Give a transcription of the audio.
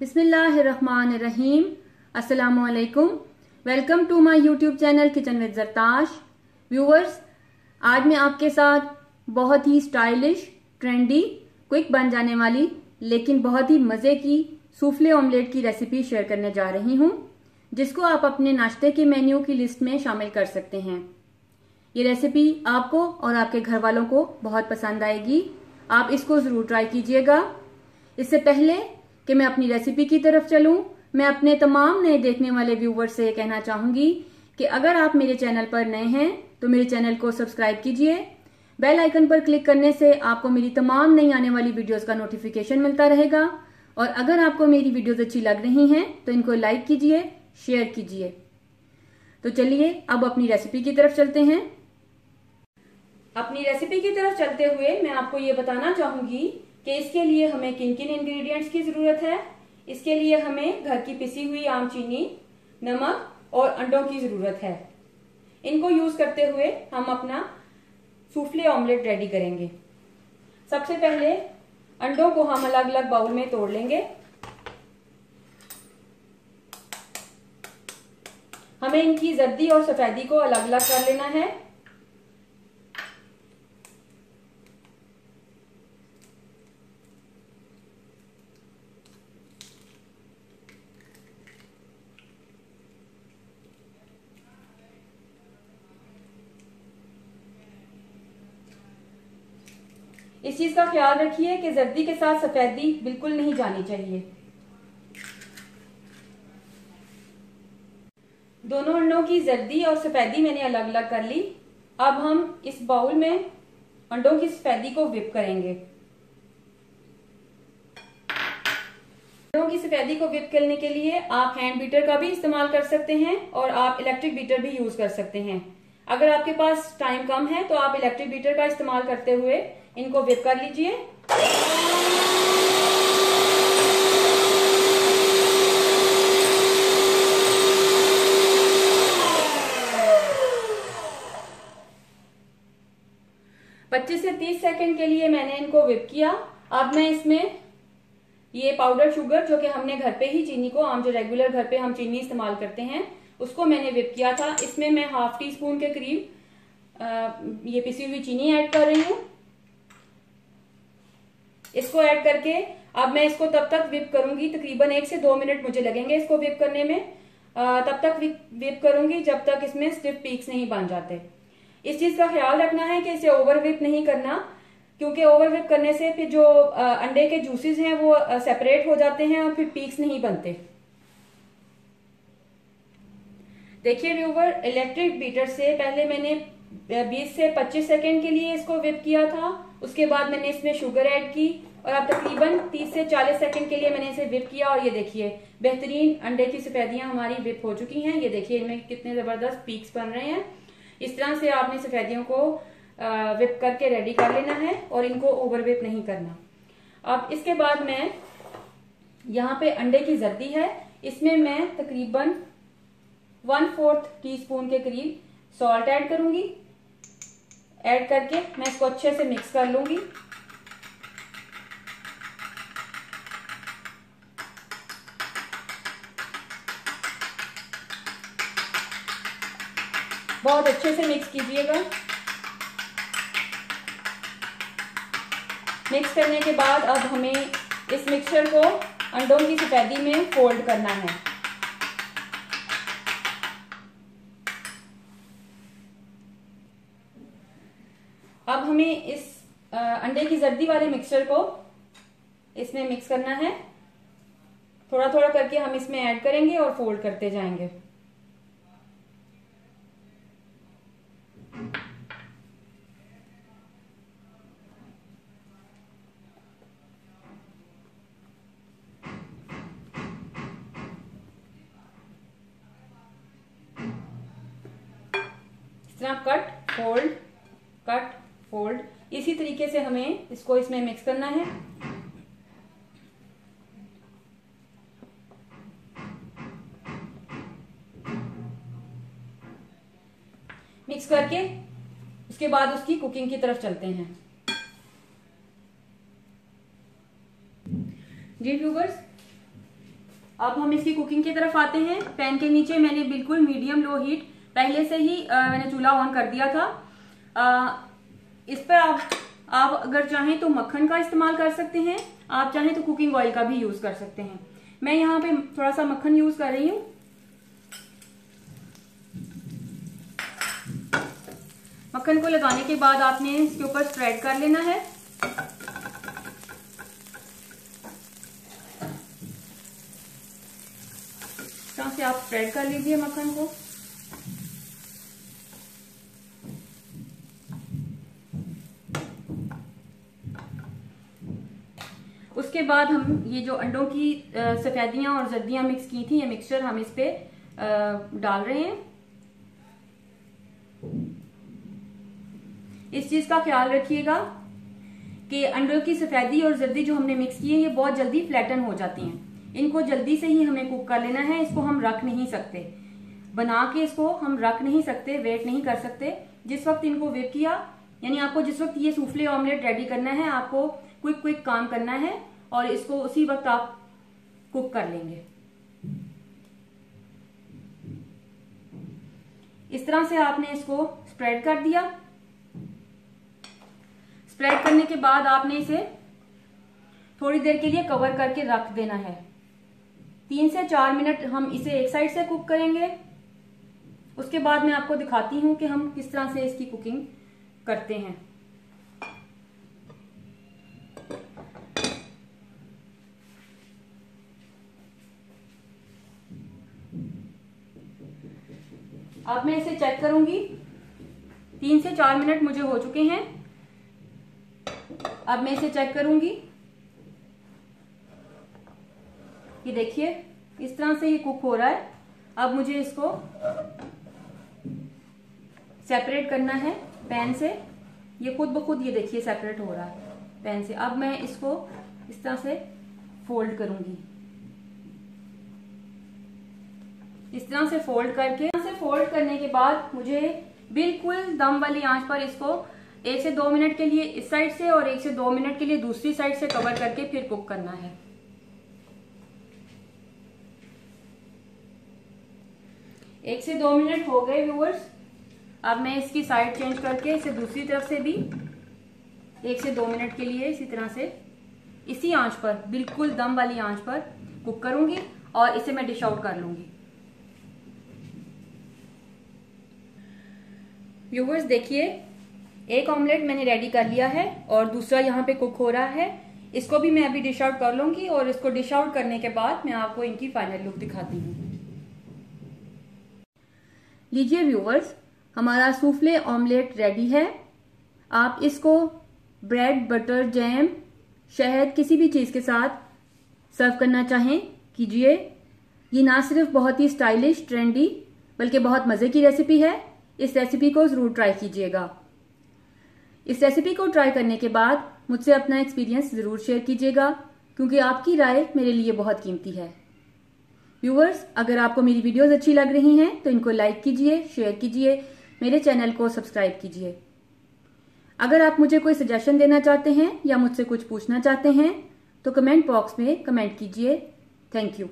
बिस्मिल्लाहिर्रहमानिर्रहीम। अस्सलामुअलैकुम। Welcome to my YouTube channel kitchen with Zartash. Viewers, आज मैं आपके साथ बहुत ही स्टाइलिश, ट्रेंडी, क्विक बन जाने वाली लेकिन बहुत ही मजे की सूफले ऑमलेट की रेसिपी शेयर करने जा रही हूँ, जिसको आप अपने नाश्ते के मेन्यू की लिस्ट में शामिल कर सकते हैं। ये रेसिपी आपको और आपके घर वालों को बहुत पसंद आएगी। आप इसको जरूर ट्राई कीजिएगा। इससे पहले कि मैं अपनी रेसिपी की तरफ चलूं, मैं अपने तमाम नए देखने वाले व्यूवर्स से कहना चाहूंगी कि अगर आप मेरे चैनल पर नए हैं तो मेरे चैनल को सब्सक्राइब कीजिए। बेल आइकन पर क्लिक करने से आपको मेरी तमाम नई आने वाली वीडियोस का नोटिफिकेशन मिलता रहेगा। और अगर आपको मेरी वीडियोस अच्छी लग रही हैं तो इनको लाइक कीजिए, शेयर कीजिए। तो चलिए अब अपनी रेसिपी की तरफ चलते हैं। अपनी रेसिपी की तरफ चलते हुए मैं आपको ये बताना चाहूंगी कि इसके लिए हमें किन किन इंग्रेडिएंट्स की जरूरत है। इसके लिए हमें घर की पिसी हुई आम चीनी, नमक और अंडों की जरूरत है। इनको यूज करते हुए हम अपना सूफले ऑमलेट रेडी करेंगे। सबसे पहले अंडों को हम अलग अलग बाउल में तोड़ लेंगे। हमें इनकी जर्दी और सफेदी को अलग अलग कर लेना है। इस चीज का ख्याल रखिए कि जर्दी के साथ सफेदी बिल्कुल नहीं जानी चाहिए। दोनों अंडों की जर्दी और सफेदी मैंने अलग अलग कर ली। अब हम इस बाउल में अंडों की सफेदी को व्हिप करेंगे। अंडों की सफेदी को व्हिप करने के लिए आप हैंड बीटर का भी इस्तेमाल कर सकते हैं और आप इलेक्ट्रिक बीटर भी यूज कर सकते हैं। अगर आपके पास टाइम कम है तो आप इलेक्ट्रिक बीटर का इस्तेमाल करते हुए इनको व्हिप कर लीजिए। पच्चीस से 30 सेकंड के लिए मैंने इनको व्हिप किया। अब मैं इसमें ये पाउडर शुगर, जो कि हमने घर पे ही चीनी को, जो रेगुलर घर पे हम चीनी इस्तेमाल करते हैं, उसको मैंने व्हिप किया था। इसमें मैं हाफ टी स्पून के करीब ये पिसी हुई चीनी ऐड कर रही हूँ। इसको ऐड करके अब मैं इसको तब तक व्हिप करूंगी, तकरीबन 1 से 2 मिनट मुझे लगेंगे इसको व्हिप करने में। तब तक व्हिप करूंगी जब तक इसमें स्टिफ पीक्स नहीं बन जाते। इस चीज का ख्याल रखना है कि इसे ओवर व्हिप नहीं करना, क्योंकि ओवर व्हिप करने से फिर जो अंडे के जूसेस हैं वो सेपरेट हो जाते हैं और फिर पीक्स नहीं बनते। देखिए व्यूवर, इलेक्ट्रिक बीटर से पहले मैंने 20 से 25 सेकेंड के लिए इसको व्हिप किया था। उसके बाद मैंने इसमें शुगर ऐड की और अब तकरीबन 30 से 40 सेकेंड के लिए मैंने इसे व्हिप किया। और ये देखिए बेहतरीन अंडे की सफेदियां हमारी व्हिप हो चुकी हैं। ये देखिए इनमें कितने जबरदस्त पीक्स बन रहे हैं। इस तरह से आपने सफेदियों को व्हिप करके रेडी कर लेना है और इनको ओवर व्हिप नहीं करना। अब इसके बाद मैं यहाँ पे अंडे की जर्दी है, इसमें मैं तकरीबन 1/4 टीस्पून के करीब सॉल्ट ऐड करूंगी। ऐड करके मैं इसको अच्छे से मिक्स कर लूंगी। बहुत अच्छे से मिक्स कीजिएगा। मिक्स करने के बाद अब हमें इस मिक्सचर को अंडों की सफेदी में फोल्ड करना है। अब हमें इस अंडे की जर्दी वाले मिक्सचर को इसमें मिक्स करना है। थोड़ा थोड़ा करके हम इसमें ऐड करेंगे और फोल्ड करते जाएंगे। इस तरह कट फोल्ड, इसी तरीके से हमें इसको इसमें मिक्स करना है। मिक्स करके उसके बाद उसकी कुकिंग की तरफ चलते हैं। जी व्यूवर्स, अब हम इसकी कुकिंग की तरफ आते हैं। पैन के नीचे मैंने बिल्कुल मीडियम लो हीट पहले से ही मैंने चूल्हा ऑन कर दिया था। इस पर आप अगर चाहें तो मक्खन का इस्तेमाल कर सकते हैं, आप चाहें तो कुकिंग ऑयल का भी यूज कर सकते हैं। मैं यहाँ पे थोड़ा सा मक्खन यूज कर रही हूँ। मक्खन को लगाने के बाद आपने इसके ऊपर स्प्रेड कर लेना है। इस तरह से आप स्प्रेड कर लीजिए मक्खन को। उसके बाद हम ये जो अंडों की सफेदियां और जर्दियां मिक्स की थी, ये मिक्सचर हम इस पे डाल रहे हैं। इस चीज का ख्याल रखिएगा कि अंडों की सफेदी और जर्दी जो हमने मिक्स की है ये बहुत जल्दी फ्लैटन हो जाती हैं। इनको जल्दी से ही हमें कुक कर लेना है। इसको हम रख नहीं सकते, बना के इसको हम रख नहीं सकते, वेट नहीं कर सकते। जिस वक्त इनको वेट किया, यानी आपको जिस वक्त ये सूफले ऑमलेट रेडी करना है, आपको क्विक काम करना है और इसको उसी वक्त आप कुक कर लेंगे। इस तरह से आपने इसको स्प्रेड कर दिया। स्प्रेड करने के बाद आपने इसे थोड़ी देर के लिए कवर करके रख देना है। 3 से 4 मिनट हम इसे एक साइड से कुक करेंगे। उसके बाद मैं आपको दिखाती हूं कि हम किस तरह से इसकी कुकिंग करते हैं। अब मैं इसे चेक करूंगी। 3 से 4 मिनट मुझे हो चुके हैं। अब मैं इसे चेक करूंगी। ये देखिए इस तरह से ये कुक हो रहा है। अब मुझे इसको सेपरेट करना है पैन से। ये खुद ब खुद ये देखिए सेपरेट हो रहा है पैन से। अब मैं इसको इस तरह से फोल्ड करूंगी। इस तरह से फोल्ड करने के बाद मुझे बिल्कुल दम वाली आंच पर इसको 1 से 2 मिनट के लिए इस साइड से और 1 से 2 मिनट के लिए दूसरी साइड से कवर करके फिर कुक करना है। एक से 2 मिनट हो गए व्यूअर्स। अब मैं इसकी साइड चेंज करके इसे दूसरी तरफ से भी 1 से 2 मिनट के लिए इसी तरह से इसी आंच पर, बिल्कुल दम वाली आंच पर कुक करूंगी और इसे मैं डिश आउट कर लूंगी। व्यूअर्स देखिए, एक ऑमलेट मैंने रेडी कर लिया है और दूसरा यहाँ पे कुक हो रहा है। इसको भी मैं अभी डिश आउट कर लूंगी और इसको डिश आउट करने के बाद मैं आपको इनकी फाइनल लुक दिखाती हूँ। लीजिए व्यूअर्स, हमारा सूफले ऑमलेट रेडी है। आप इसको ब्रेड, बटर, जैम, शहद किसी भी चीज के साथ सर्व करना चाहें कीजिए। ये ना सिर्फ बहुत ही स्टाइलिश, ट्रेंडी, बल्कि बहुत मजे की रेसिपी है। इस रेसिपी को जरूर ट्राई कीजिएगा। इस रेसिपी को ट्राई करने के बाद मुझसे अपना एक्सपीरियंस जरूर शेयर कीजिएगा, क्योंकि आपकी राय मेरे लिए बहुत कीमती है। व्यूअर्स, अगर आपको मेरी वीडियोस अच्छी लग रही हैं तो इनको लाइक कीजिए, शेयर कीजिए, मेरे चैनल को सब्सक्राइब कीजिए। अगर आप मुझे कोई सजेशन देना चाहते हैं या मुझसे कुछ पूछना चाहते हैं तो कमेंट बॉक्स में कमेंट कीजिए। Thank you.